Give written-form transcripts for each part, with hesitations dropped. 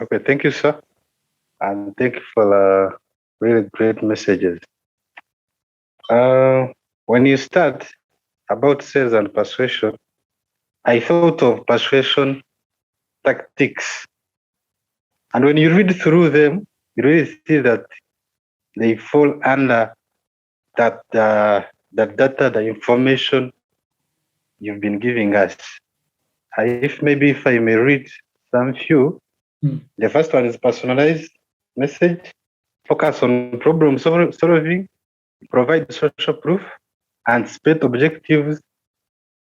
Okay, thank you, sir. And thank you for the really great messages. When you start about sales and persuasion, I thought of persuasion tactics. And when you read through them, you really see that they fall under that the data, the information you've been giving us. If I may read some few. The first one is personalized message, focus on problem solving, provide social proof, anticipate objectives,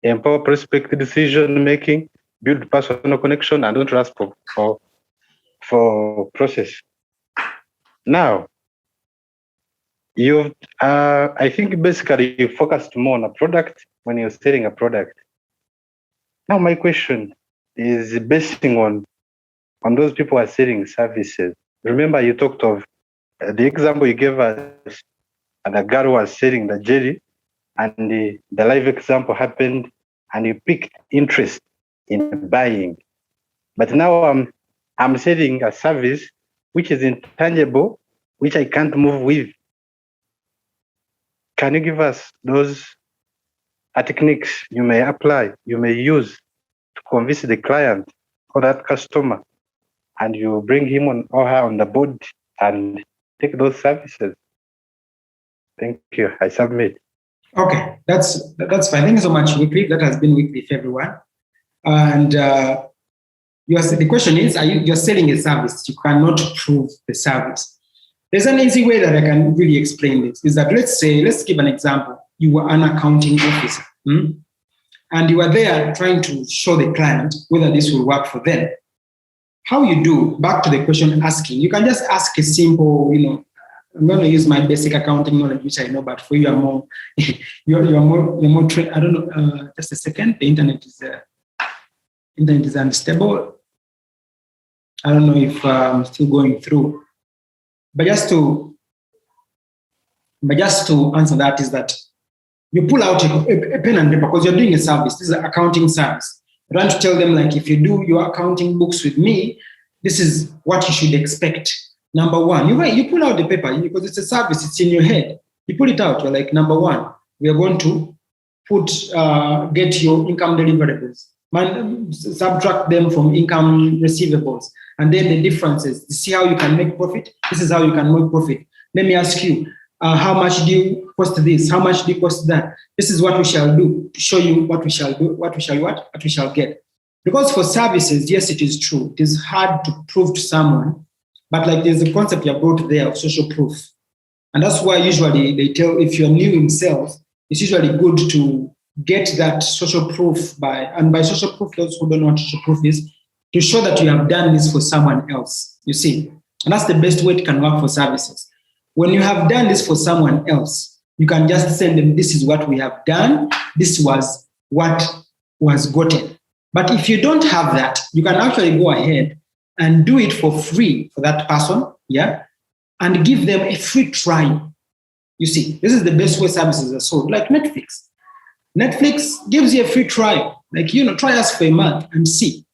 empower prospect decision making, build personal connection, and don't ask for process. Now, I think basically you focused more on a product when you're selling a product. Now, my question is basing on those people who are selling services. Remember, you talked of the example you gave us, and the girl was selling the jelly, and the live example happened, and you picked interest in buying. But now I'm selling a service which is intangible, which I can't move with. Can you give us those techniques you may apply, you may use to convince the client or that customer, and you bring him on or her on the board and take those services? Thank you. I submit. Okay, that's fine. Thank you so much, Weekly. That has been Weekly for everyone. And the question is, you're selling a service, you cannot prove the service. There's an easy way that I can really explain this, is that let's give an example. You were an accounting officer, and you are there trying to show the client whether this will work for them. How you do, back to the question asking, you can just ask a simple, I'm going to use my basic accounting knowledge, which I know, but for you, you're more trained. I don't know. Just a second. The internet is unstable. I don't know if I'm still going through. But just to answer that is that you pull out a pen and paper because you're doing a service. This is an accounting service. You're trying to tell them, like, if you do your accounting books with me, this is what you should expect. Number one, you pull out the paper because it's a service, it's in your head. You pull it out, you're like, number one, we are going to get your income deliverables, subtract them from income receivables, and then the differences. See how you can make profit? This is how you can make profit. Let me ask you, how much do you cost this? How much do you cost that? This is what we shall do to show you what we shall do, what we shall get. Because for services, yes, it is true. It is hard to prove to someone. But like there's a concept you brought there of social proof. And that's why usually they tell, if you're new in sales, it's usually good to get that social proof by social proof, those who don't know what social proof is, to show that you have done this for someone else, you see. And that's the best way it can work for services. When you have done this for someone else, you can just send them, this is what we have done, this was what was gotten. But if you don't have that, you can actually go ahead and do it for free for that person, and give them a free trial. You see, this is the best way services are sold, like Netflix. Netflix gives you a free trial, like, try us for a month and see.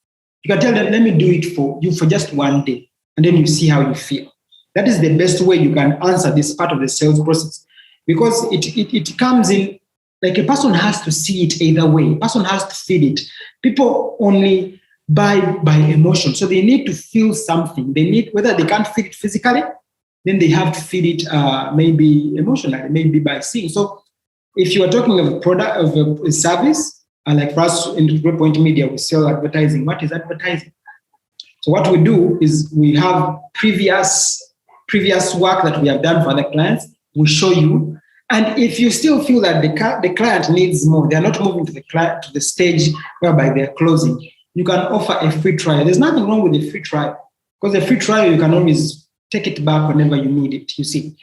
You can tell them, let me do it for you for just one day, and then you see how you feel. That is the best way you can answer this part of the sales process, because it comes in, like, a person has to see it either way. A person has to feel it. People only by emotion. So they need to feel something. They need, whether they can't feel it physically, then they have to feel it maybe emotionally, maybe by seeing. So if you are talking of a product, of a service, like for us in Greypointmedia, we sell advertising. What is advertising? So what we do is we have previous work that we have done for other clients. We show you. And if you still feel that the client needs more, they're not moving to the stage whereby they're closing, you can offer a free trial. There's nothing wrong with a free trial, because a free trial, you can always take it back whenever you need it, you see.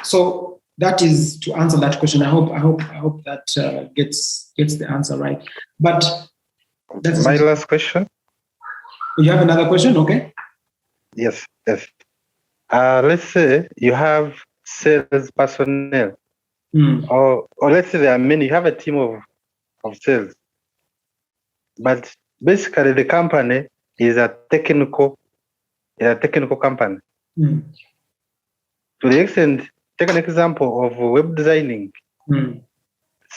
So that is to answer that question. I hope that gets the answer right. But that's my last question. You have another question? Okay. Yes. Let's say you have sales personnel, or let's say there are many. You have a team of sales, but basically the company is a technical in a technical company. Mm. To the extent, take an example of web designing. Mm.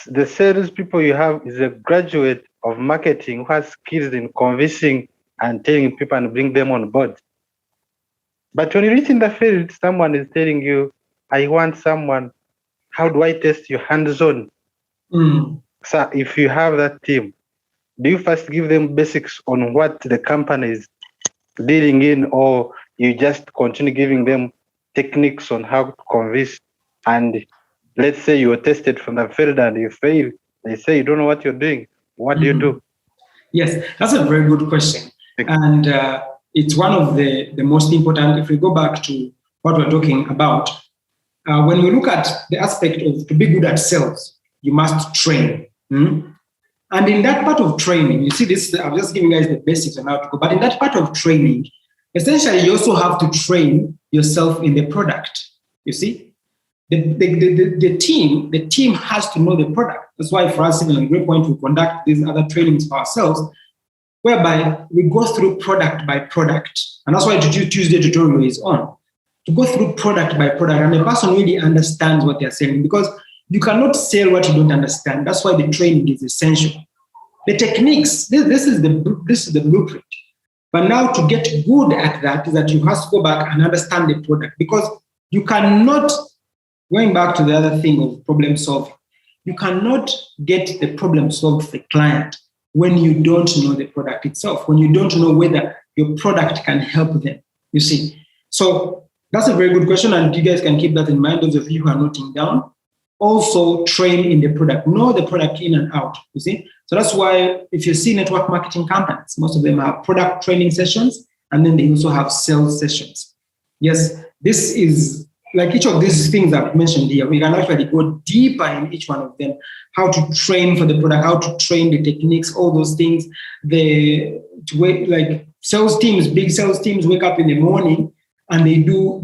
The sales people you have is a graduate of marketing who has skills in convincing and telling people and bring them on board. But when you reach in the field, someone is telling you, I want someone, how do I test you hands-on? Mm. So if you have that team, do you first give them basics on what the company is dealing in, or you just continue giving them techniques on how to convince? And let's say you were tested from the field and you fail, they say you don't know what you're doing. What do you do? Yes, that's a very good question. And it's one of the most important. If we go back to what we're talking about, when we look at the aspect of to be good at sales, you must train. And in that part of training, you see this, I'm just giving you guys the basics on how to go, but in that part of training, essentially you also have to train yourself in the product. You see? The team has to know the product. That's why for us, even at Greypoint, we conduct these other trainings for ourselves, whereby we go through product by product. And that's why Tuesday tutorial is on. To go through product by product, and the person really understands what they're selling, because you cannot sell what you don't understand. That's why the training is essential. The techniques, this is the blueprint. But now to get good at that is that you have to go back and understand the product, because you cannot, going back to the other thing of problem solving, you cannot get the problem solved for a client when you don't know the product itself, when you don't know whether your product can help them, you see. So that's a very good question, and you guys can keep that in mind, those of you who are noting down. Also train in the product, know the product in and out, you see. So that's why if you see network marketing companies, most of them have product training sessions, and then they also have sales sessions. Yes, this is like each of these things I've mentioned here, we can actually go deeper in each one of them, how to train for the product, how to train the techniques, all those things. Like sales teams, big sales teams wake up in the morning and they do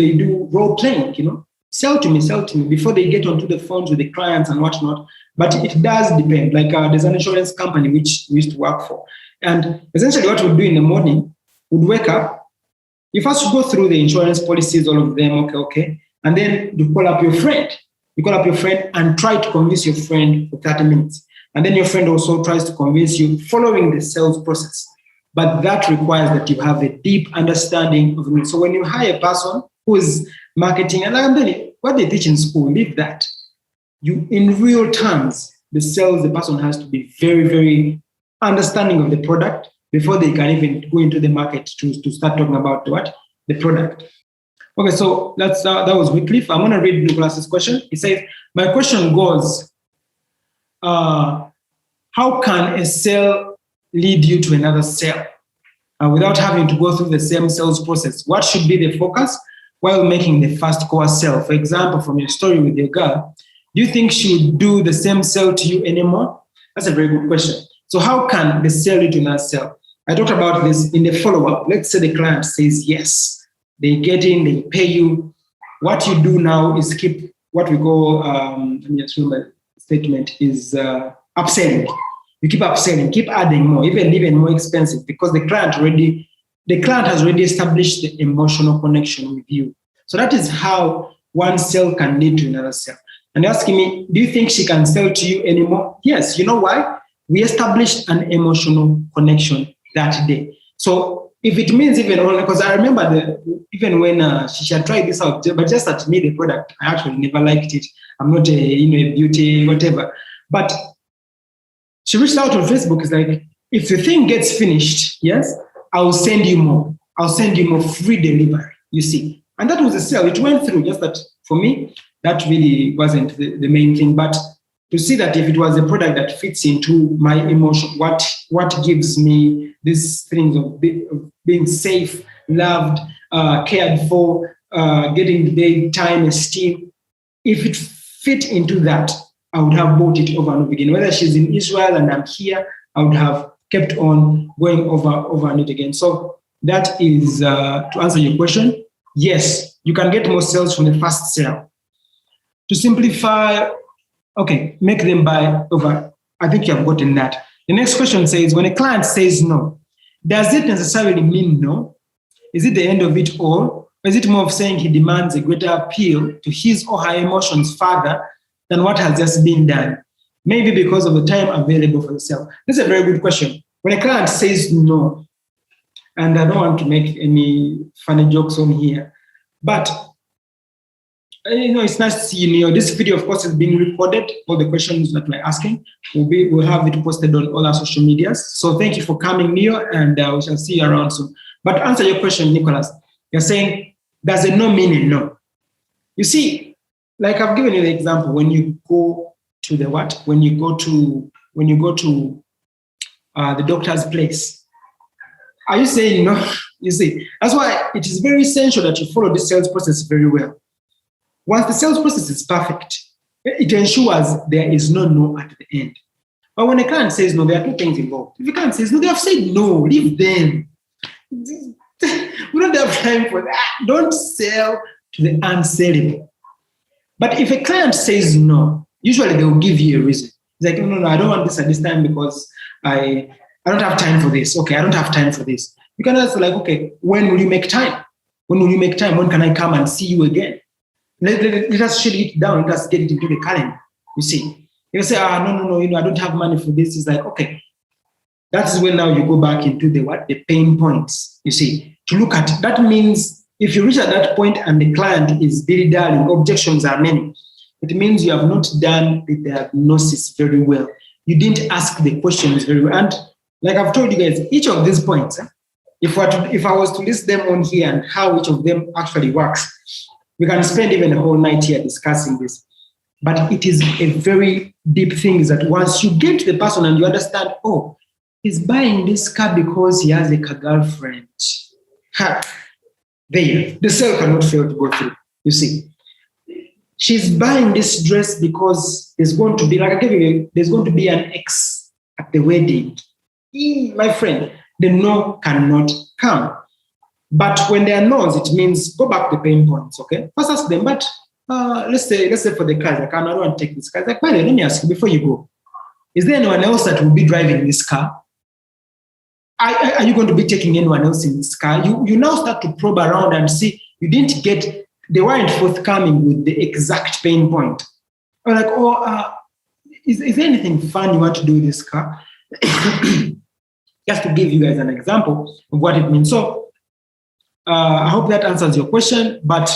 role playing, you know, sell to me before they get onto the phones with the clients and whatnot. But it does depend. Like there's an insurance company which we used to work for. And essentially what we'd do in the morning, we'd wake up, you first go through the insurance policies, all of them, okay. And then you call up your friend. You call up your friend and try to convince your friend for 30 minutes. And then your friend also tries to convince you following the sales process. But that requires that you have a deep understanding of it. So when you hire a person who is marketing, and I'm telling you, what they teach in school, leave that. You, in real terms, the person has to be very, very understanding of the product before they can even go into the market to start talking about what? The product. Okay, so that was Wycliffe. I'm going to read Nicholas's question. He says, my question goes, how can a sale lead you to another sale without having to go through the same sales process? What should be the focus while making the first core sale? For example, from your story with your girl, do you think she would do the same sale to you anymore? That's a very good question. So how can the sale lead to another sale? I talked about this in the follow-up. Let's say the client says yes. They get in, they pay you. What you do now is keep what we call, let me just remember the statement, is upselling. You keep upselling, keep adding more, even more expensive, because the client has already established the emotional connection with you. So that is how one sale can lead to another sale. And you're asking me, do you think she can sell to you anymore? Yes. You know why? We established an emotional connection that day. So if it means even, because I remember even when she had tried this out, but just at me, the product, I actually never liked it. I'm not a beauty, whatever. But she reached out on Facebook. It's like, if the thing gets finished, yes, I'll send you more. I'll send you more free delivery, you see. And that was a sale. It went through, just that for me, that really wasn't the main thing. But to see that if it was a product that fits into my emotion, what gives me these things of being safe, loved, cared for, getting the daytime esteem, if it fit into that, I would have bought it over and over again. Whether she's in Israel and I'm here, I would have kept on going over and it again. So that is, to answer your question, yes, you can get more sales from the first sale. To simplify, okay, make them buy over. I think you have gotten that. The next question says, when a client says no, does it necessarily mean no? Is it the end of it all? Or is it more of saying he demands a greater appeal to his or her emotions further than what has just been done? Maybe because of the time available for the sale. This is a very good question. When a client says no, and I don't want to make any funny jokes on here, but it's nice to see, this video, of course, is being recorded. All the questions that we're asking, we'll have it posted on all our social medias. So thank you for coming, Neo, and we shall see you around soon. But to answer your question, Nicholas, you're saying, does a no mean a no? You see, like I've given you the example, when you go to the what? When you go to the doctor's place, are you saying no? You see, that's why it is very essential that you follow the sales process very well. Once the sales process is perfect, it ensures there is no at the end. But when a client says no, there are two things involved. If a client says no, they have said no, leave them. We don't have time for that. Don't sell to the unsellable. But if a client says no, usually they will give you a reason. It's like, no, I don't want this at this time because I don't have time for this. Okay, I don't have time for this. You can ask like, okay, when will you make time? When will you make time? When can I come and see you again? Let us shut it down. Let us get it into the calendar. You see, you say, no, I don't have money for this. It's like, okay, that is when now you go back into the pain points. You see, to look at that means if you reach at that point and the client is dilly-dallying, objections are many. It means you have not done the diagnosis very well. You didn't ask the questions very well. And like I've told you guys, each of these points, if I was to list them on here and how each of them actually works, we can spend even a whole night here discussing this. But it is a very deep thing is that once you get to the person and you understand, oh, he's buying this car because he has a girlfriend. There, the sale cannot fail to go through. You see, she's buying this dress because there's going to be, like I gave you, there's going to be an ex at the wedding. My friend, the no cannot come. But when there are no's, it means go back to the pain points, okay? First ask them, but let's say for the cars, like, I don't want to take this car. Like, by the way, let me ask you before you go, is there anyone else that will be driving this car? Are you going to be taking anyone else in this car? You now start to probe around and see they weren't forthcoming with the exact pain point. Or like, is there anything fun you want to do with this car? Just to give you guys an example of what it means. So I hope that answers your question, but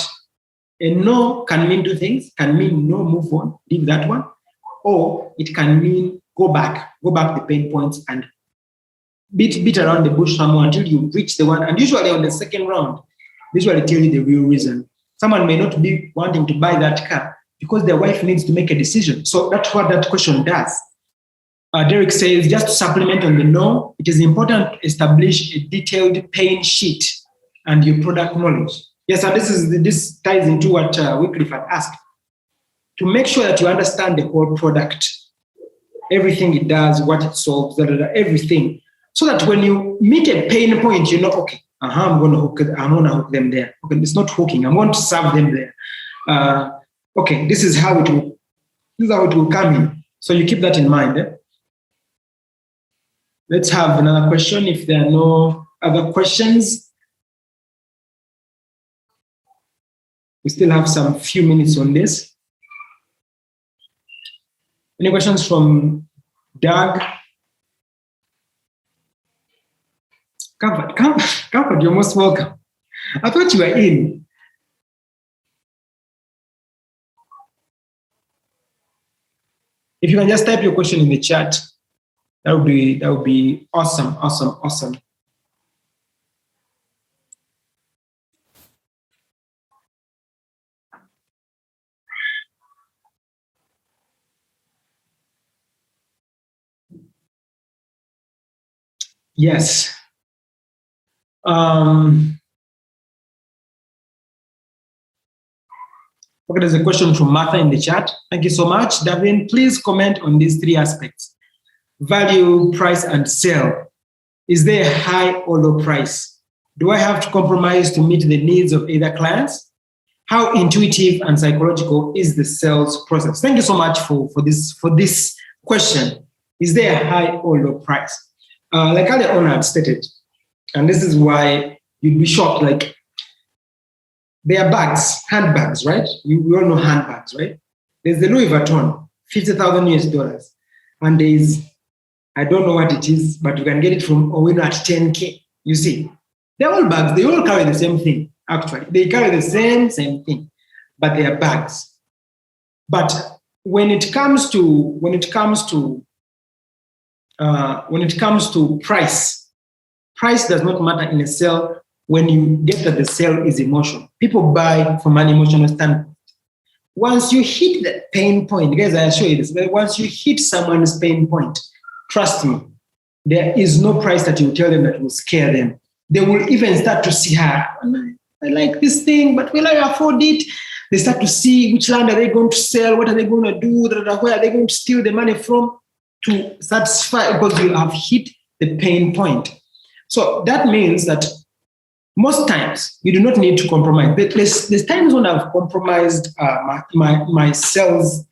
a no can mean two things. Can mean no, move on, leave that one. Or it can mean go back the pain points and beat around the bush somewhere until you reach the one. And usually on the second round, they usually tell you the real reason. Someone may not be wanting to buy that car because their wife needs to make a decision. So that's what that question does. Derek says, just to supplement on the no, it is important to establish a detailed pain sheet and your product knowledge. Yes, and this ties into what Wycliffe had asked. To make sure that you understand the whole product, everything it does, what it solves, everything. So that when you meet a pain point, you know, okay, I'm going to hook them there. Okay, it's not hooking. I'm going to serve them there. Okay, this is how it will come in. So you keep that in mind. Let's have another question if there are no other questions. We still have some few minutes on this. Any questions from Doug? Comfort, you're most welcome. I thought you were in. If you can just type your question in the chat, that would be awesome. Yes. Okay, there's a question from Martha in the chat. Thank you so much. Davin, please comment on these three aspects: value, price, and sale. Is there a high or low price? Do I have to compromise to meet the needs of either clients? How intuitive and psychological is the sales process? Thank you so much for this question. Is there a high or low price? Like earlier on I had stated, and this is why you'd be shocked. Like, there are bags, handbags, right? We all know handbags, right? There's the Louis Vuitton, $50,000 US. And there's, I don't know what it is, but you can get it from Owino at 10K. You see, they're all bags. They all carry the same thing, actually. They carry the same thing, but they are bags. But when it comes to price does not matter in a sale when you get that the sale is emotional. People buy from an emotional standpoint. Once you hit the pain point, guys, I assure you this, once you hit someone's pain point, trust me, there is no price that you tell them that will scare them. They will even start to see, I like this thing, but will I afford it? They start to see which land are they going to sell, what are they going to do, where are they going to steal the money from to satisfy, because you have hit the pain point. So that means that most times you do not need to compromise. There's times when I've compromised my sales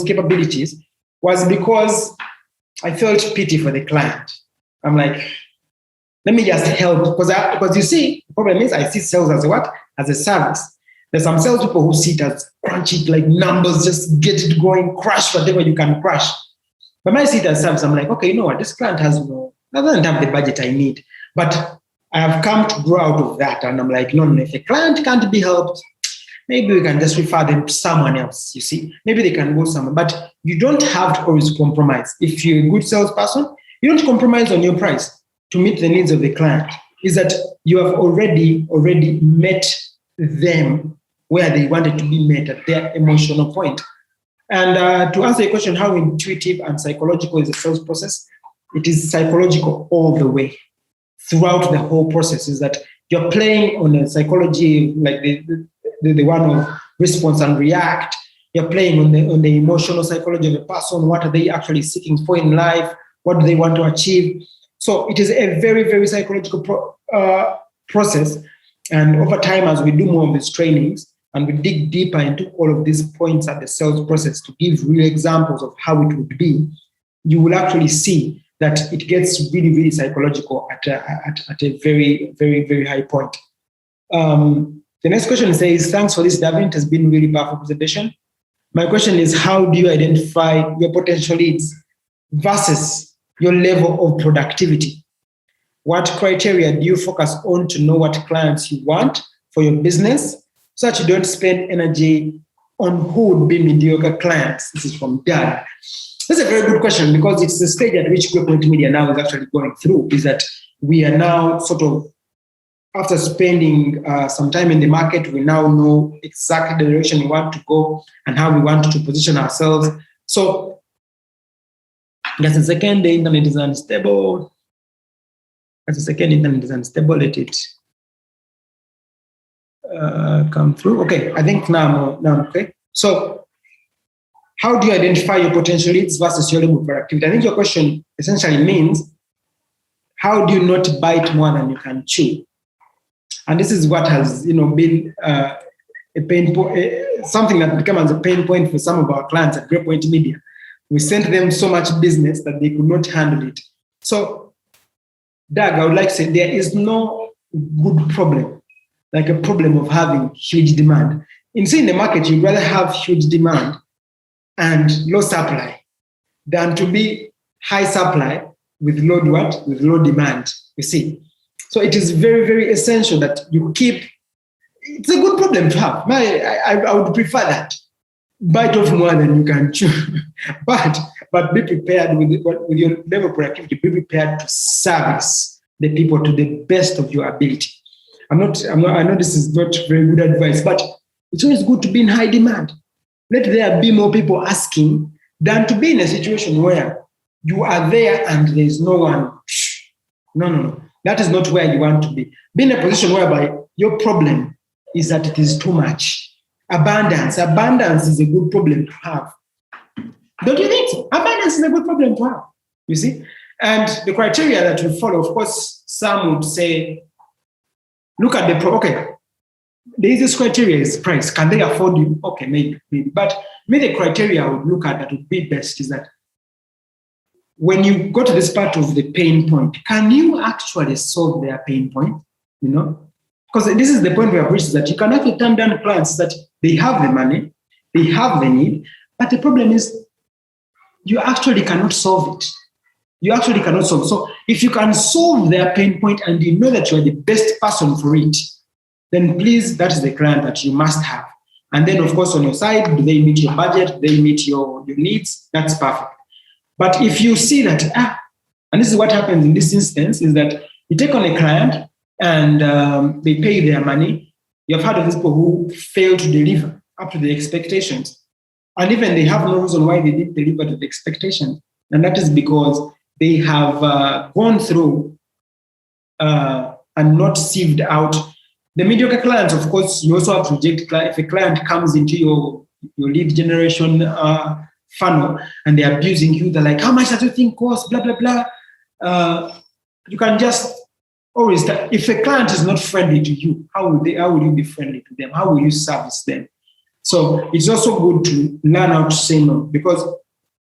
capabilities was because I felt pity for the client. I'm like, let me just help, because you see, the problem is I see sales as what? As a service. There's some sales people who see it as crunch it like numbers, just get it going, crush whatever you can crush. But when I see it as service, I'm like, okay, you know what? This client doesn't have the budget I need. But I have come to grow out of that. And I'm like, no, if a client can't be helped, maybe we can just refer them to someone else, you see. Maybe they can go somewhere. But you don't have to always compromise. If you're a good salesperson, you don't compromise on your price to meet the needs of the client. Is that you have already met them where they wanted to be met at their emotional point. And to answer your question, how intuitive and psychological is the sales process? It is psychological all the way. Throughout the whole process is that you're playing on a psychology like the one of response and react. You're playing on the emotional psychology of the person. What are they actually seeking for in life? What do they want to achieve? So it is a very, very psychological process. And over time, as we do more of these trainings and we dig deeper into all of these points at the sales process to give real examples of how it would be, you will actually see that it gets really, really psychological at a very, very, very high point. The next question says, thanks for this, Davin. It has been a really powerful presentation. My question is, how do you identify your potential leads versus your level of productivity? What criteria do you focus on to know what clients you want for your business so that you don't spend energy on who would be mediocre clients? This is from Dan. That's a very good question, because it's the stage at which Greypointmedia now is actually going through, is that we are now sort of, after spending some time in the market, we now know exactly the direction we want to go and how we want to position ourselves. So, just a second, the internet is unstable. Let it come through. Okay, I think now I'm okay. So, how do you identify your potential leads versus your level of productivity? I think your question essentially means, how do you not bite more than you can chew? And this is what has, been a pain point, something that became as a pain point for some of our clients at Greypointmedia. We sent them so much business that they could not handle it. So, Doug, I would like to say there is no good problem, like a problem of having huge demand. In the market, you'd rather have huge demand and low supply than to be high supply with low demand, you see. So it is very, very essential that you keep, it's a good problem to have. I would prefer that. Bite off more than you can chew. but be prepared with your level of productivity, be prepared to service the people to the best of your ability. I know this is not very good advice, but it's always good to be in high demand. Let there be more people asking than to be in a situation where you are there and there's no one. No. That is not where you want to be. Be in a position whereby your problem is that it is too much. Abundance is a good problem to have. Don't you think so? Abundance is a good problem to have, you see? And the criteria that we follow, of course, some would say, look at the easiest criteria is price. Can they afford you? Okay, maybe. But maybe the criteria I would look at that would be best is that when you go to this part of the pain point, can you actually solve their pain point? Because this is the point we have reached, that you can actually turn down clients that they have the money, they have the need, but the problem is you actually cannot solve it. You actually cannot solve it. So if you can solve their pain point and you know that you are the best person for it, then please, that is the client that you must have. And then, of course, on your side, do they meet your budget? Do they meet your needs? That's perfect. But if you see that, and this is what happens in this instance, is that you take on a client and they pay their money. You've heard of these people who fail to deliver up to the expectations. And even they have no reason why they didn't deliver to the expectation. And that is because they have gone through and not sieved out the mediocre clients. Of course, you also have to reject if a client comes into your lead generation funnel and they're abusing you. They're like, how much does your thing cost? Blah, blah, blah. You can just always, if a client is not friendly to you, how will you be friendly to them? How will you service them? So it's also good to learn how to say no, because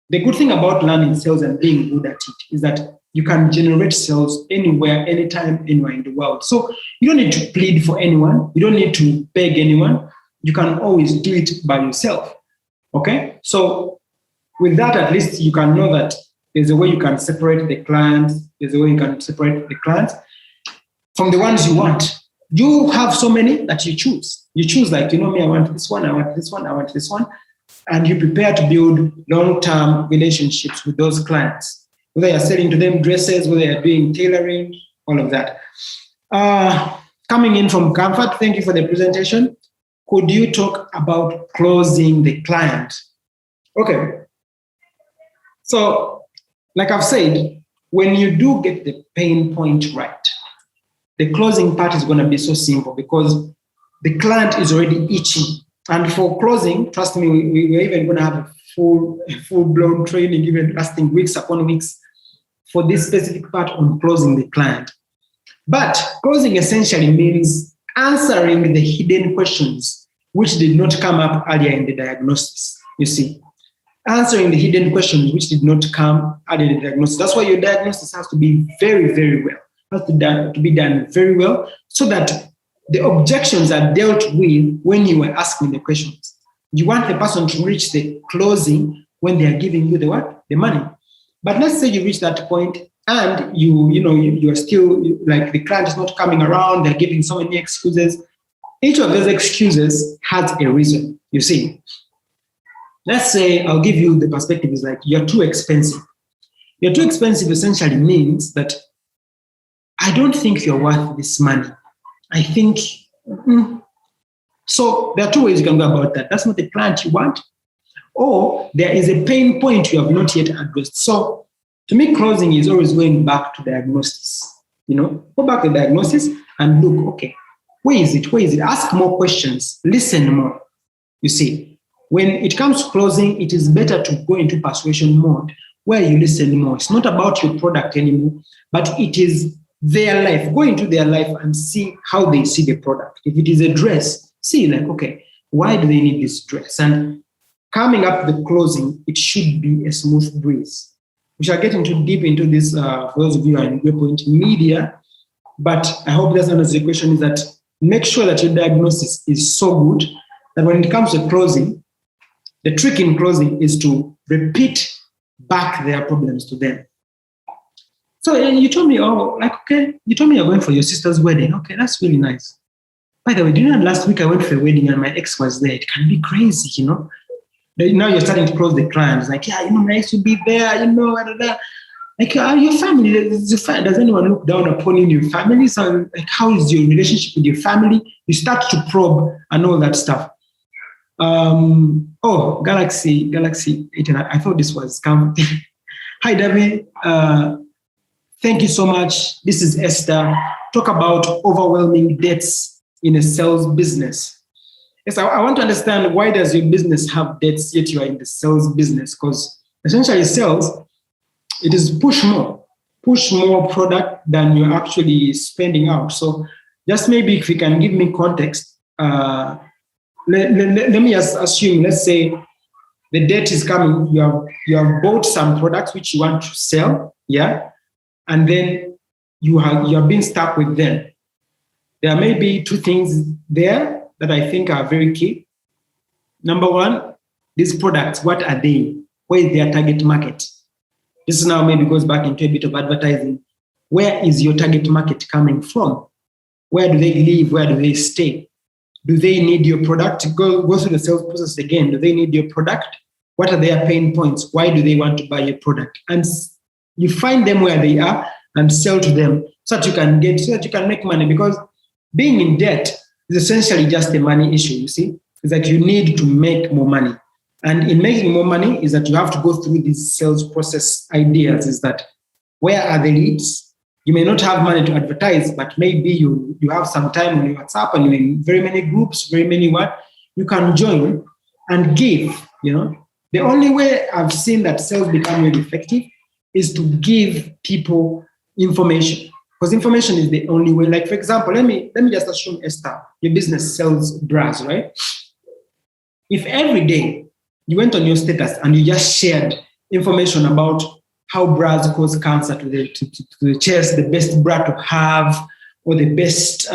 the good thing about learning sales and being good at it is that you can generate sales anywhere, anytime, anywhere in the world. So you don't need to plead for anyone. You don't need to beg anyone. You can always do it by yourself. Okay? So with that, at least you can know that there's a way you can separate the clients. There's a way you can separate the clients from the ones you want. You have so many that you choose. You choose, like, me, I want this one, I want this one, I want this one. And you prepare to build long-term relationships with those clients, whether you're selling to them dresses, whether you're doing tailoring, all of that. Coming in from Comfort, thank you for the presentation. Could you talk about closing the client? Okay. So, like I've said, when you do get the pain point right, the closing part is going to be so simple because the client is already itching. And for closing, trust me, we're even going to have a full-blown training, even lasting weeks upon weeks, for this specific part on closing the client. But closing essentially means answering the hidden questions which did not come up earlier in the diagnosis. You see, answering the hidden questions which did not come earlier in the diagnosis. That's why your diagnosis has to be very, very well. Has to be done very well so that the objections are dealt with when you are asking the questions. You want the person to reach the closing when they are giving you the what? The money. But let's say you reach that point and you are still, like, the client is not coming around, they're giving so many excuses. Each of those excuses has a reason, you see. Let's say, I'll give you the perspective, is like, you're too expensive. You're too expensive essentially means that I don't think you're worth this money. I think, so there are two ways you can go about that. That's not the client you want, or there is a pain point you have not yet addressed. So to me, closing is always going back to diagnosis. Go back to diagnosis and look, okay, where is it? Where is it? Ask more questions, listen more. You see, when it comes to closing, it is better to go into persuasion mode where you listen more. It's not about your product anymore, but it is their life. Go into their life and see how they see the product. If it is a dress, see, like, okay, why do they need this dress? And coming up the closing, it should be a smooth breeze. We shall get deep into this for those of you who are in Greypointmedia, but I hope that's answers the question, is that make sure that your diagnosis is so good that when it comes to closing, the trick in closing is to repeat back their problems to them. So you told me, okay, you told me you're going for your sister's wedding. Okay, that's really nice. By the way, do you know last week I went for a wedding and my ex was there? It can be crazy, Now you're starting to close the client. It's like, yeah, my ex will be there, Like, your family, does anyone look down upon you in your family? So, like, how is your relationship with your family? You start to probe and all that stuff. Galaxy 89. I thought this was coming. Hi, Davin. Thank you so much. This is Esther. Talk about overwhelming debts in a sales business. Yes, I want to understand, why does your business have debts yet you are in the sales business? Because essentially sales, it is push more product than you're actually spending out. So just maybe if you can give me context, let me assume, let's say the debt is coming, you have bought some products which you want to sell, yeah? And then you have been stuck with them. there may be two things there that I think are very key. Number one, these products, what are they? Where is their target market? This now maybe goes back into a bit of advertising. Where is your target market coming from? Where do they live? Where do they stay? Do they need your product? Go through the sales process again. Do they need your product? What are their pain points? Why do they want to buy your product? And you find them where they are and sell to them so that you can make money. Because being in debt is essentially just a money issue, you see. It's that you need to make more money. And in making more money is that you have to go through these sales process ideas. Is that where are the leads? You may not have money to advertise, but maybe you have some time on your WhatsApp and you're in very many groups, very many what you can join and give, you know. The only way I've seen that sales become really effective is to give people information. Because information is the only way. Like, for example, let me just assume, Esther, your business sells bras, right? If every day you went on your status and you just shared information about how bras cause cancer to the chest, the best bra to have, or the best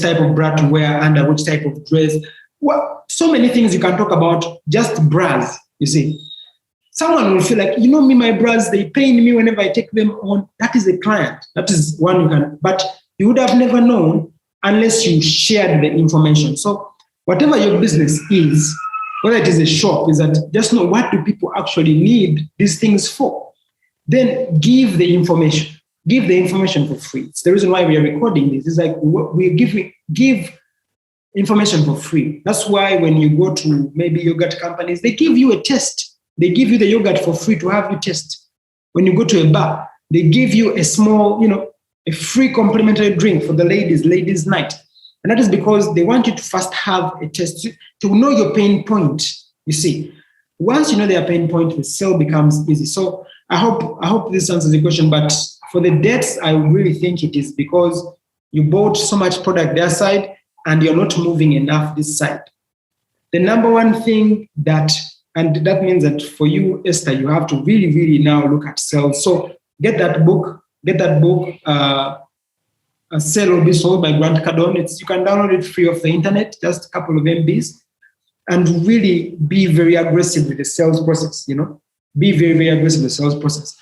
type of bra to wear under which type of dress. Well, so many things you can talk about, just bras, you see. Someone will feel like, you know me, my bras, they pain me whenever I take them on. That is a client. That is one you can, but you would have never known unless you shared the information. So whatever your business is, whether it is a shop, is that just know what do people actually need these things for. Then give the information. Give the information for free. It's the reason why we are recording this. It's like we give information for free. That's why when you go to maybe yogurt companies, they give you a test. They give you the yogurt for free to have you test. When you go to a bar, they give you a small, a free complimentary drink for the ladies' night. And that is because they want you to first have a test to know your pain point. You see, once you know their pain point, the sale becomes easy. So I hope this answers the question. But for the debts, I really think it is because you bought so much product their side and you're not moving enough this side. The number one thing and that means that for you, Esther, you have to really, really now look at sales. So get that book. Sell or Be Sold by Grant Cardone. You can download it free off the internet, just a couple of MBs, and really be very aggressive with the sales process, Be very, very aggressive with the sales process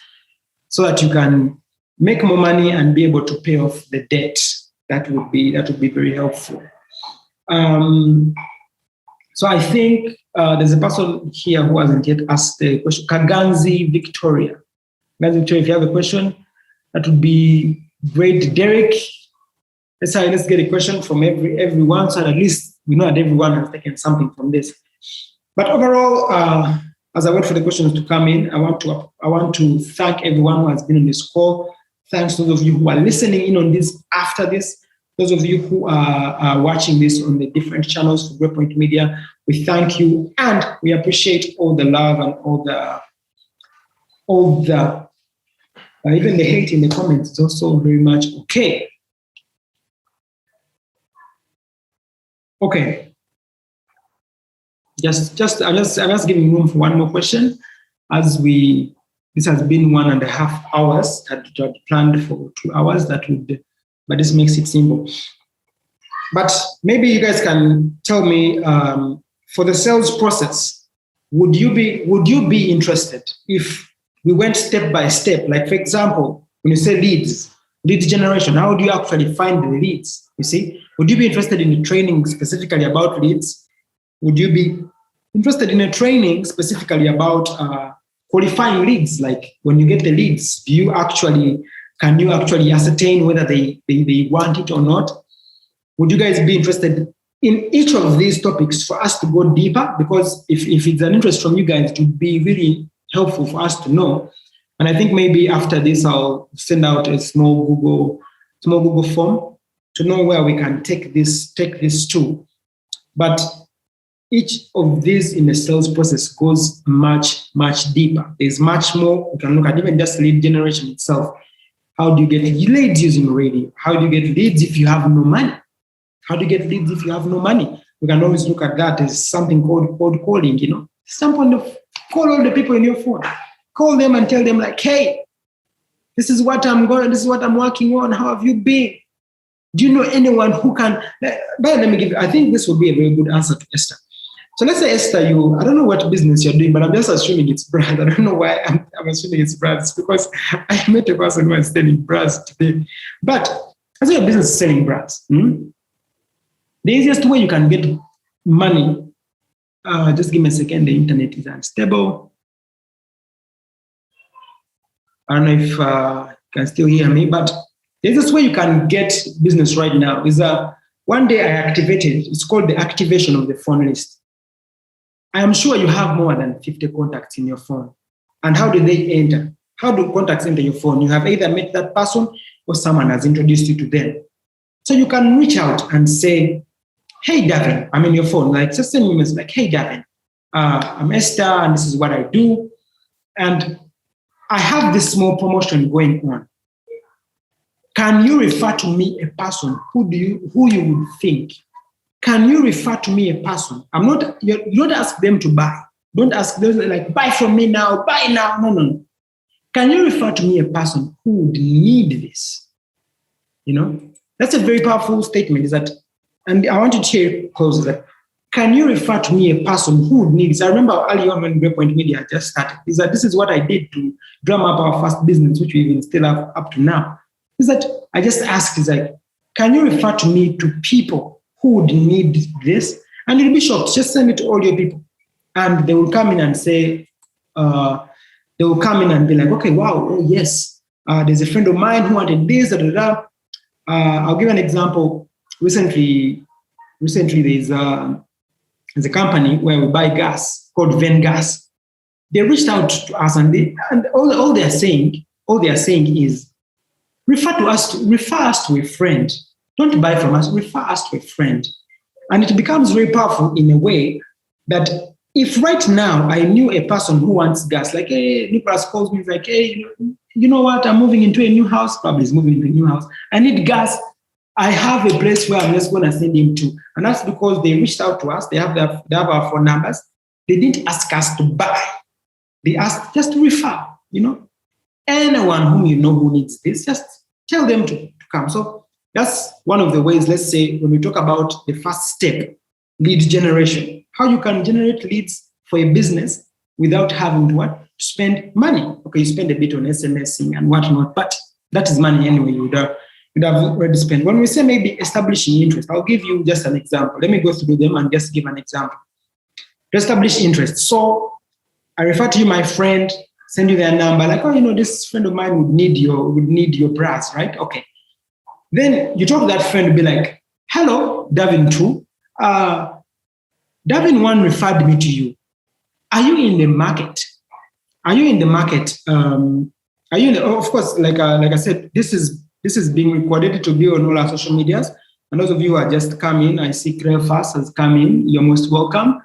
so that you can make more money and be able to pay off the debt. That would be very helpful. So I think there's a person here who hasn't yet asked the question. Kaganzi Victoria. Kaganzi Victoria, if you have a question, that would be great. Derek, let's get a question from everyone, so at least we know that everyone has taken something from this. But overall, as I wait for the questions to come in, I want to thank everyone who has been on this call. Thanks to those of you who are listening in on this after this. Those of you who are watching this on the different channels for Greypointmedia, we thank you and we appreciate all the love and all the even the hate in the comments is also very much okay. Okay. I'm just giving room for one more question, as this has been 1.5 hours. Had planned for 2 hours. But this makes it simple. But maybe you guys can tell me, for the sales process, would you be interested if we went step by step? Like, for example, when you say lead generation, how do you actually find the leads? You see, would you be interested in a training specifically about leads? Would you be interested in a training specifically about qualifying leads? Like, when you get the leads, can you actually ascertain whether they want it or not? Would you guys be interested in each of these topics for us to go deeper? Because if it's an interest from you guys, it would be really helpful for us to know. And I think maybe after this, I'll send out a small Google form to know where we can take this to. But each of these in the sales process goes much, much deeper. There's much more. We can look at even just lead generation itself. How do you get leads using radio? How do you get leads if you have no money? How do you get leads if you have no money? We can always look at that as something called cold calling, Some point of call all the people in your phone. Call them and tell them like, hey, this is what I'm working on. How have you been? Do you know anyone who can? But let me give you, I think this will be a very good answer to Esther. So let's say, Esther, I don't know what business you're doing, but I'm just assuming it's bras. I don't know why I'm assuming it's bras, because I met a person who was selling bras today. But as your business is selling bras, the easiest way you can get money, just give me a second, the internet is unstable. I don't know if you can still hear me, but the easiest way you can get business right now is one day I activated, it's called the activation of the phone list. I am sure you have more than 50 contacts in your phone. And how do they enter? How do contacts enter your phone? You have either met that person or someone has introduced you to them. So you can reach out and say, hey, Davin, I'm in your phone. Like, just send me a message like, hey, Davin, I'm Esther, and this is what I do. And I have this small promotion going on. Can you refer to me a person who you would think? Can you refer to me a person? You don't ask them to buy. Don't ask them like, buy from me now, buy now. No. Can you refer to me a person who would need this? That's a very powerful statement. Is that, and I want to share close that. Can you refer to me a person who would need this? I remember early on when Greypointmedia just started, is that this is what I did to drum up our first business, which we even still have up to now. Is that I just asked, is like, can you refer to me to people who would need this? And you'll be shocked. Just send it to all your people. And they will come in and say, they will come in and be like, okay, wow, oh yes, there's a friend of mine who wanted this, I'll give an example. Recently there's a company where we buy gas called Ven Gas. They reached out to us and all they are saying is, refer us to a friend. Don't buy from us, refer us to a friend. And it becomes very powerful in a way that if right now I knew a person who wants gas, like, hey, Nicholas calls me, like, hey, you know what, I'm moving into a new house, probably is moving into a new house. I need gas. I have a place where I'm just going to send him to. And that's because they reached out to us. They have our phone numbers. They didn't ask us to buy. They asked just to refer, Anyone whom you know who needs this, just tell them to come. So that's one of the ways, let's say, when we talk about the first step, lead generation, how you can generate leads for a business without having to spend money. Okay, you spend a bit on SMSing and whatnot, but that is money anyway. You would have already spent. When we say maybe establishing interest, I'll give you just an example. Let me go through them and just give an example. To establish interest. So I refer to you, my friend, send you their number, like, oh, this friend of mine would need your bras, right? Okay. Then you talk to that friend, be like, hello, Davin 2. Davin 1 referred me to you. Are you in the market? Of course, like I said, this is being recorded to be on all our social medias. And those of you who are just coming, I see Crefas has come in. You're most welcome.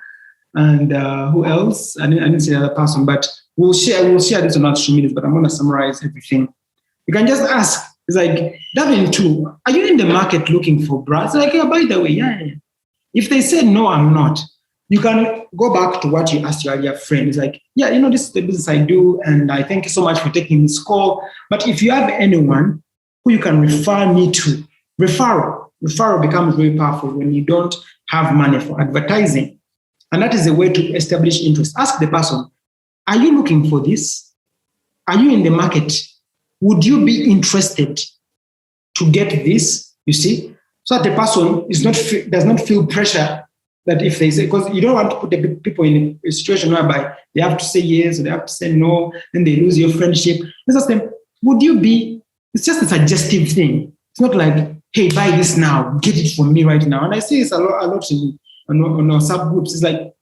And who else? I didn't see the other person, but we'll share this on our social medias, but I'm going to summarize everything. You can just ask. It's like, Davin 2, are you in the market looking for bras? Like, yeah, by the way, yeah. If they say, no, I'm not, you can go back to what you asked your earlier friend. It's like, yeah, this is the business I do, and I thank you so much for taking this call. But if you have anyone who you can refer me to, referral becomes very powerful when you don't have money for advertising. And that is a way to establish interest. Ask the person, are you looking for this? Are you in the market? Would you be interested to get this? You see? So that the person does not feel pressure that if they say, because you don't want to put the people in a situation whereby they have to say yes or they have to say no, then they lose your friendship. It's just them. It's just a suggestive thing. It's not like, hey, buy this now, get it from me right now. And I see this a lot on our subgroups. It's like,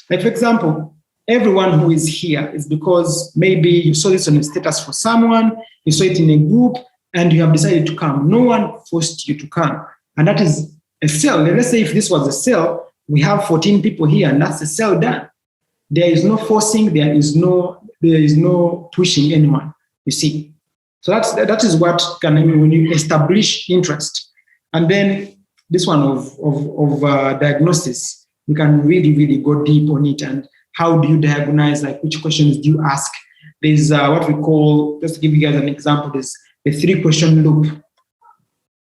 for example, everyone who is here is because maybe you saw this on a status for someone, you saw it in a group, and you have decided to come. No one forced you to come. And that is a sale. Let's say if this was a sale, we have 14 people here, and that's a sale done. There is no forcing, there is no pushing anyone, you see. So that is what can happen when you establish interest. And then this one of diagnosis, you can really, really go deep on it. And how do you diagnose, like which questions do you ask? There's what we call, just to give you guys an example, there's a 3-question loop.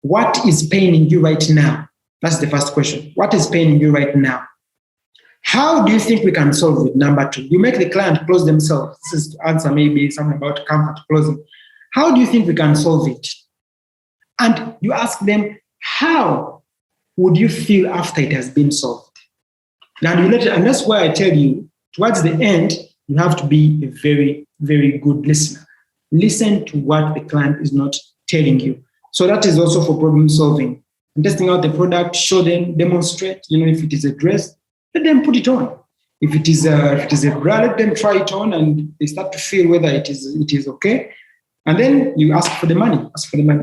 what is paining you right now? That's the first question. What is paining you right now? How do you think we can solve it? Number 2, you make the client close themselves. This is to answer maybe something about comfort closing. How do you think we can solve it? And you ask them, how would you feel after it has been solved? And that's why I tell you, towards the end, you have to be a very, very good listener. Listen to what the client is not telling you. So that is also for problem solving. And testing out the product, show them, demonstrate. If it is a dress, let them put it on. If it is a bra, let them try it on, and they start to feel whether it is okay. And then you ask for the money.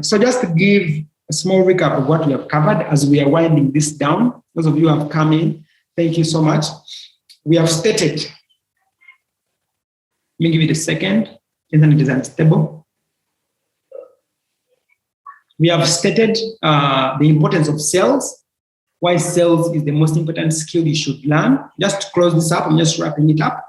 So just to give a small recap of what we have covered as we are winding this down. Those of you who have come in, thank you so much. We have stated. Let me give it a second. Internet is unstable. We have stated the importance of sales. Why sales is the most important skill you should learn. Just to close this up, I'm just wrapping it up.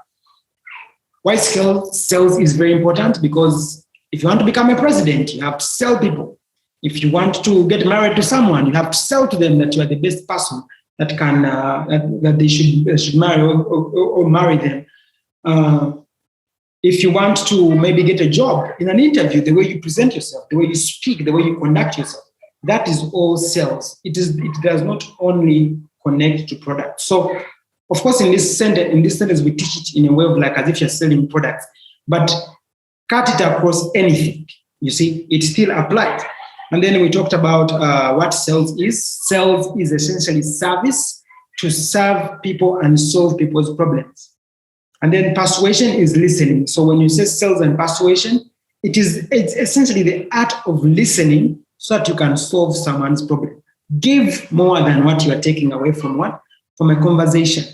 Why sales is very important? Because if you want to become a president, you have to sell people. If you want to get married to someone, you have to sell to them that you are the best person that can that they should marry or marry them. If you want to maybe get a job in an interview, the way you present yourself, the way you speak, the way you conduct yourself, that is all sales. It does not only connect to products. So, of course, in this sentence, we teach it in a way of like as if you're selling products, but cut it across anything. You see, it still applies. And then we talked about what sales is. Sales is essentially service to serve people and solve people's problems. And then persuasion is listening. So when you say sales and persuasion, it's essentially the art of listening so that you can solve someone's problem. Give more than what you are taking away from a conversation.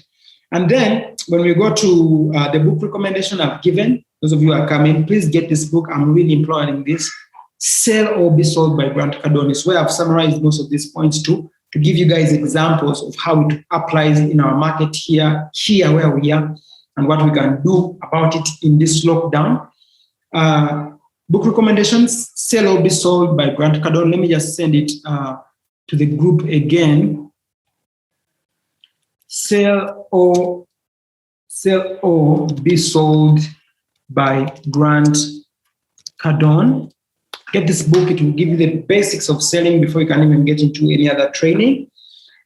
And then when we go to the book recommendation I've given, those of you who are coming, please get this book. I'm really imploring this. Sell or Be Sold by Grant Cardone is where I've summarized most of these points to give you guys examples of how it applies in our market here where we are, and what we can do about it in this lockdown. Book recommendations, Sell or Be Sold by Grant Cardone. Let me just send it to the group again. Sell or Be Sold by Grant Cardone. Get this book. It will give you the basics of selling before you can even get into any other training.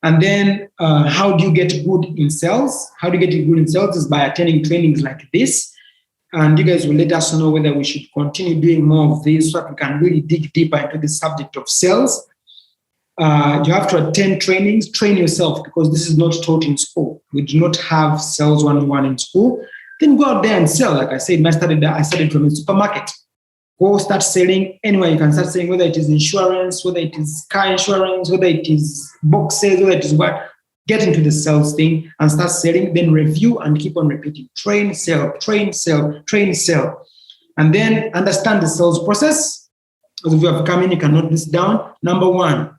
And then how do you get good in sales? How do you get good in sales is by attending trainings like this. And you guys will let us know whether we should continue doing more of this so that we can really dig deeper into the subject of sales. You have to attend trainings, train yourself, because this is not taught in school. We do not have sales 101 in school. Then go out there and sell. Like I said, I started from a supermarket. Go start selling anywhere you can start selling, whether it is insurance, whether it is car insurance, whether it is boxes, whether it is what. Get into the sales thing and start selling, then review and keep on repeating. Train, sell, train, sell, train, sell. And then understand the sales process. As if you have come in, you can note this down. Number 1,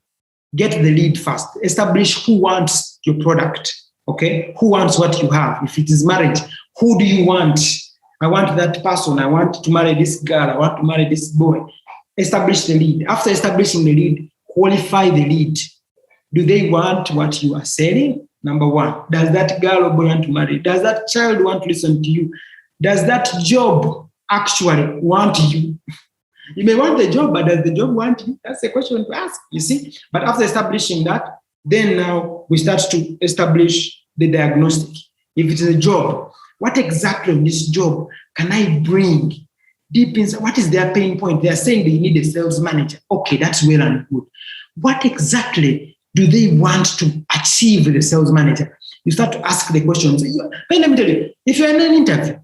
get the lead first. Establish who wants your product, okay? Who wants what you have? If it is marriage, who do you want? I want that person. I want to marry this girl. I want to marry this boy. Establish the lead. After establishing the lead, qualify the lead. Do they want what you are selling? Number 1. Does that girl or boy want to marry? Does that child want to listen to you? Does that job actually want you? You may want the job, but does the job want you? That's a question to ask, you see? But after establishing that, then now we start to establish the diagnostic. If it is a job, what exactly in this job can I bring deep inside? What is their pain point? They are saying they need a sales manager. Okay, that's well and good. What exactly do they want to achieve with the sales manager? You start to ask the questions. Let me tell you, if you're in an interview,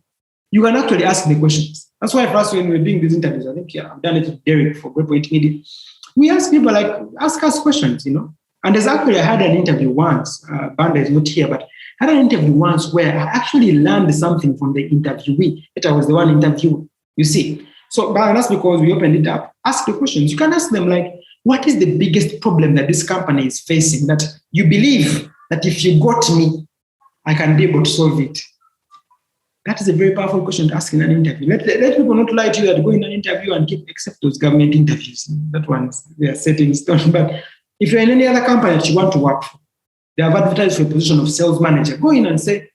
you can actually ask the questions. That's why for us, when we're doing these interviews, I think I've done it with Derek for Greypointmedia. We ask people, ask us questions, And there's actually, I had an interview once, Banda is not here, but I had an interview once where I actually learned something from the interviewee, that I was the one interviewing, you see. So, but that's because we opened it up. Ask the questions. You can ask them what is the biggest problem that this company is facing that you believe that if you got me, I can be able to solve it? That is a very powerful question to ask in an interview. Let people not lie to you that go in an interview and accept those government interviews. That one's they are set in stone. But if you're in any other company that you want to work for, they have advertised for a position of sales manager. Go in and say,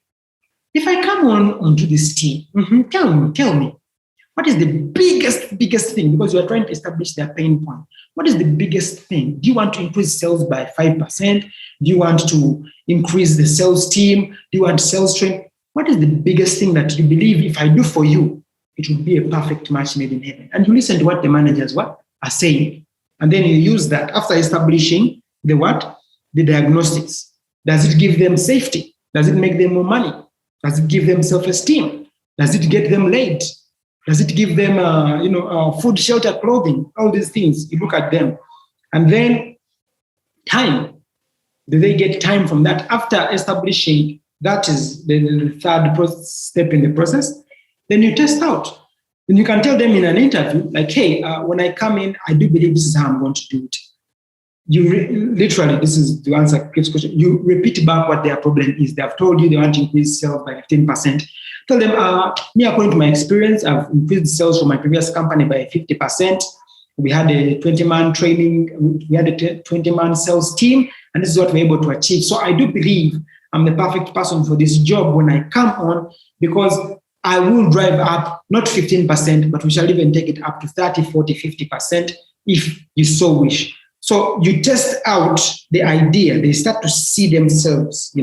if I come onto this team, tell me, what is the biggest thing? Because you are trying to establish their pain point. What is the biggest thing? Do you want to increase sales by 5%? Do you want to increase the sales team? Do you want sales train? What is the biggest thing that you believe if I do for you, it will be a perfect match made in heaven? And you listen to what the managers are saying. And then you use that after establishing the what? The diagnostics. Does it give them safety? Does it make them more money? Does it give them self-esteem? Does it get them laid? Does it give them, food, shelter, clothing? All these things, you look at them. And then time. Do they get time from that? After establishing, that is the third step in the process, then you test out. And you can tell them in an interview, like, hey, when I come in, I do believe this is how I'm going to do it. You literally, this is to answer Chris' question, you repeat back what their problem is. They have told you they want to increase sales by 15%. Tell them, me, according to my experience, I've increased sales from my previous company by 50%. We had a 20-man training, we had a 20-man sales team, and this is what we're able to achieve. So I do believe I'm the perfect person for this job when I come on, because I will drive up not 15%, but we shall even take it up to 30, 40, 50% if you so wish. So you test out the idea. They start to see themselves,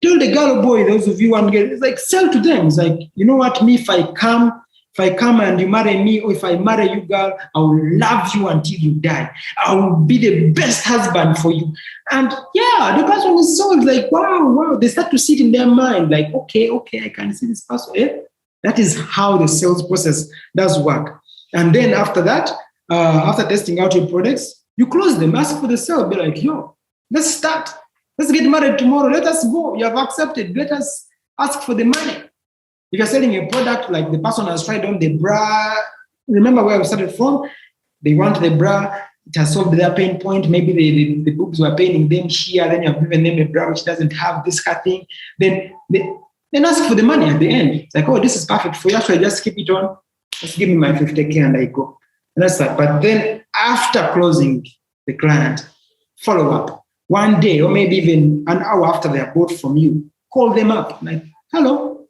Tell the girl or boy, those of you want to get, it's like, sell to them. It's like, you know what, me, if I come and you marry me, or if I marry you, girl, I will love you until you die. I will be the best husband for you. And the person is sold, like, wow. They start to see it in their mind, like, okay, I can see this person. That is how the sales process does work. And then after that, after testing out your products, you close them, ask for the sale, be like, yo, let's start. Let's get married tomorrow. Let us go. You have accepted. Let us ask for the money. If you're selling a product, like the person has tried on the bra, remember where we started from? They want the bra. It has solved their pain point. Maybe the boobs were paining them here. Then you have given them a bra which doesn't have this kind of thing. Then ask for the money at the end. It's like, oh, this is perfect for you. Actually, just keep it on. Just give me my 50K and I go. And that's that. But then after closing the client, follow up. One day or maybe even an hour after they are bought from you, call them up. Like, hello,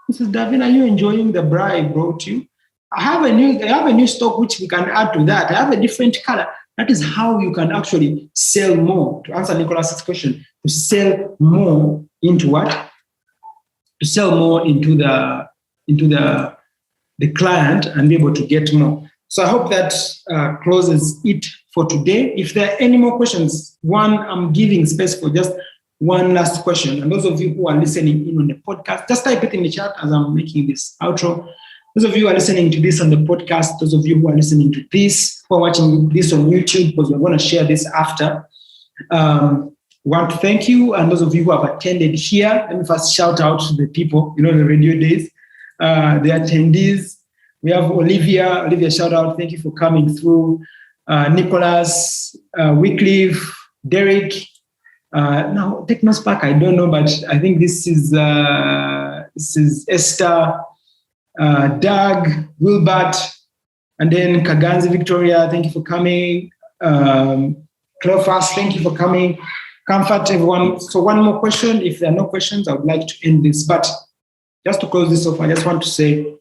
this is Davin. Are you enjoying the bra I brought you? I have a new stock which we can add to that. I have a different color. That is how you can actually sell more. To answer Nicholas's question, to sell more into what? To sell more into the client and be able to get more. So I hope that closes it for today. If there are any more questions, I'm giving space for just one last question. And those of you who are listening in on the podcast, just type it in the chat as I'm making this outro. Those of you who are listening to this on the podcast, those of you who are listening to this, who are watching this on YouTube, because we're going to share this after, want to thank you. And those of you who have attended here, let me first shout out to the people, the radio days, the attendees. We have Olivia. Olivia, shout out. Thank you for coming through. Nicholas, Wycliffe, Derek. Now, Technospark, I don't know, but I think this is Esther, Doug, Wilbert, and then Kaganzi Victoria. Thank you for coming. Cleophas, thank you for coming. Comfort, everyone. So one more question. If there are no questions, I would like to end this. But just to close this off, I just want to say,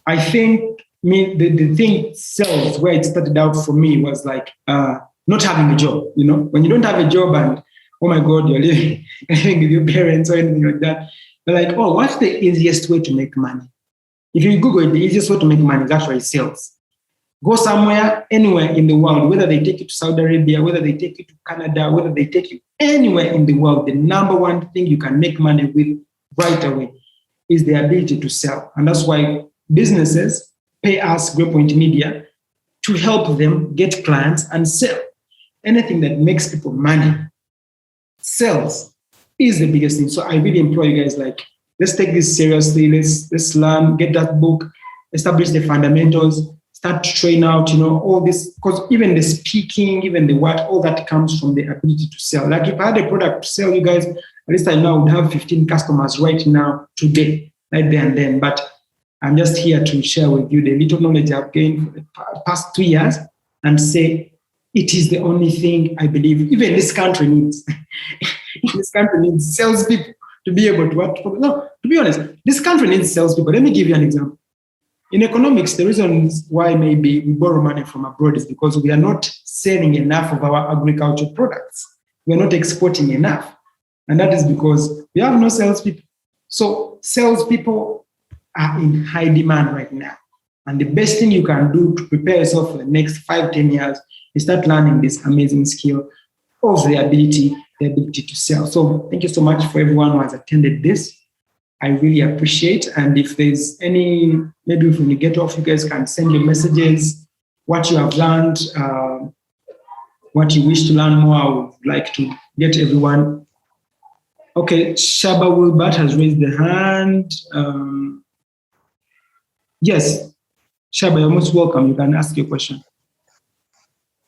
I think the thing sells where it started out for me was like not having a job. When you don't have a job and oh my God, you're living with your parents or anything like that, they're like, oh, what's the easiest way to make money? If you Google it, the easiest way to make money is actually sales. Go somewhere, anywhere in the world, whether they take you to Saudi Arabia, whether they take you to Canada, whether they take you anywhere in the world, the number one thing you can make money with right away is the ability to sell. And that's why businesses pay us, Greypointmedia, to help them get clients and sell. Anything that makes people money, sales is the biggest thing. So I really implore you guys, let's take this seriously. Let's learn, get that book, establish the fundamentals, start to train out, all this, because even the speaking, even the what, all that comes from the ability to sell. Like if I had a product to sell, you guys, at least I know I would have 15 customers right now today. right there and then. But I'm just here to share with you the little knowledge I've gained for the past 2 years and say it is the only thing I believe even this country needs. This country needs salespeople to be able to work. No, to be honest, this country needs salespeople. Let me give you an example. In economics, the reason why maybe we borrow money from abroad is because we are not selling enough of our agricultural products. We are not exporting enough. And that is because we have no salespeople. So salespeople are in high demand right now. And the best thing you can do to prepare yourself for the next 5-10 years is start learning this amazing skill of the ability to sell. So thank you so much for everyone who has attended this. I really appreciate. And if there's any, maybe if we get off, you guys can send your messages, what you have learned, what you wish to learn more. I would like to get everyone. Okay, Shaba Wilbert has raised the hand. Yes, Shaba, you're most welcome. You can ask your question.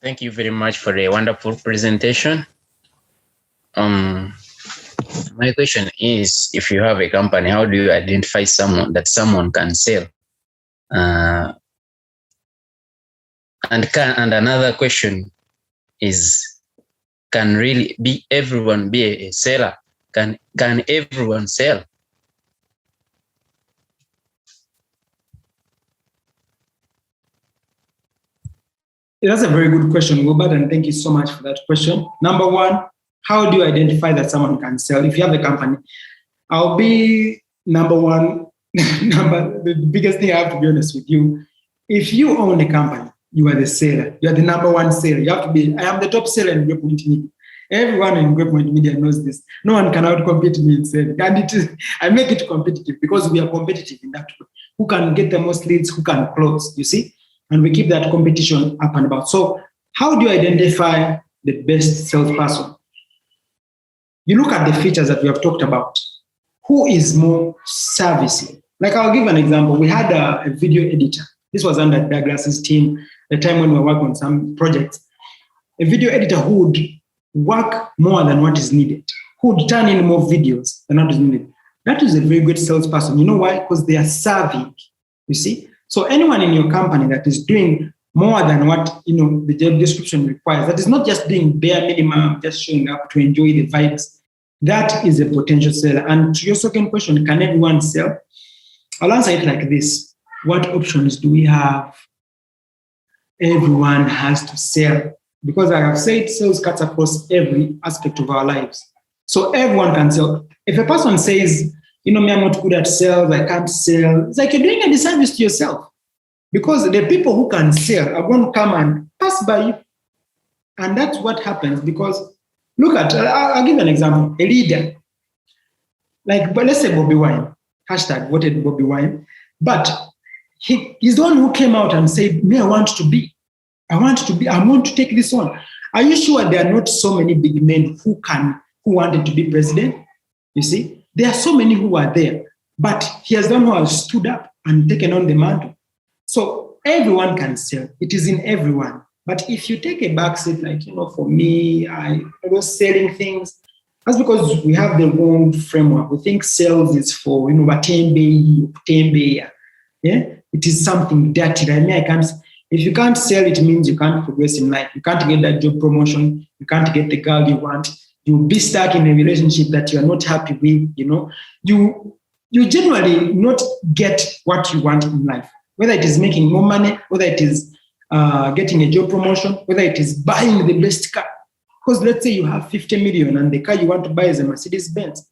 Thank you very much for a wonderful presentation. My question is, if you have a company, how do you identify someone can sell? And another question is, can really be everyone be a seller? Can everyone sell? That's a very good question, Wilbert, and thank you so much for that question. Number one, how do you identify that someone can sell? If you have a company, I'll be number one. The biggest thing I have to be honest with you. If you own a company, you are the seller. You are the number one seller. You have to be. I am the top seller in Greypointmedia. Everyone in Greypointmedia knows this. No one can outcompete me in selling. I make it competitive because we are competitive in that way. Who can get the most leads? Who can close? You see, and we keep that competition up and about. So, how do you identify the best salesperson? You look at the features that we have talked about. Who is more servicing? Like I'll give an example. We had a video editor. This was under Douglas's team, the time when we were working on some projects. A video editor who would work more than what is needed, who would turn in more videos than what is needed. That is a very good salesperson. You know why? Because they are serving, you see? So anyone in your company that is doing more than what the job description requires, that is not just doing bare minimum, just showing up to enjoy the vibes, that is a potential seller. And to your second question, can everyone sell? I'll answer it like this. What options do we have? Everyone has to sell. Because like I've said, sales cuts across every aspect of our lives. So everyone can sell. If a person says, me, I'm not good at sales, I can't sell, it's like you're doing a disservice to yourself. Because the people who can sell are going to come and pass by you. And that's what happens because, look at, I'll give an example. A leader, but let's say Bobby Wine, hashtag voted Bobby Wine, but he's the one who came out and said, me, I want to take this on. Are you sure there are not so many big men who wanted to be president? You see, there are so many who are there, but he has done who has stood up and taken on the mantle. So everyone can sell. It is in everyone. But if you take a back seat, for me, I was selling things. That's because we have the wrong framework. We think sales is for, yeah? It is something dirty. If you can't sell, it means you can't progress in life. You can't get that job promotion. You can't get the girl you want. You'll be stuck in a relationship that you're not happy with, You generally not get what you want in life. Whether it is making more money, whether it is getting a job promotion, whether it is buying the best car. Because let's say you have 50 million and the car you want to buy is a Mercedes-Benz.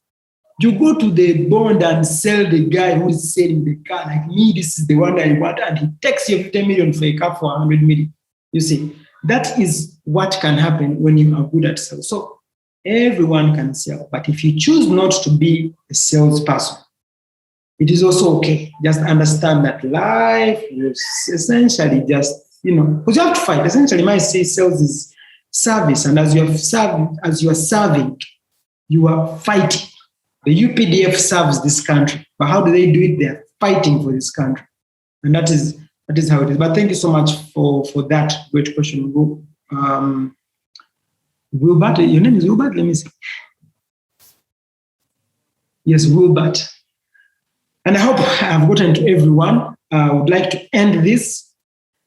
You go to the bond and sell the guy who is selling the car, like me, this is the one I want, and he takes you 50 million for a car for 100 million. You see, that is what can happen when you are good at sales. So everyone can sell, but if you choose not to be a salesperson, it is also okay. Just understand that life is essentially just, because you have to fight. Essentially, might say sales is service, and as you are serving, you are fighting. The UPDF serves this country, but how do they do it? They are fighting for this country, and that is how it is. But thank you so much for that great question, Wilbert. Your name is Wilbert. Let me see. Yes, Wilbert. And I hope I've gotten to everyone. I would like to end this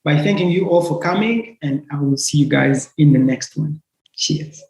by thanking you all for coming, and I will see you guys in the next one. Cheers.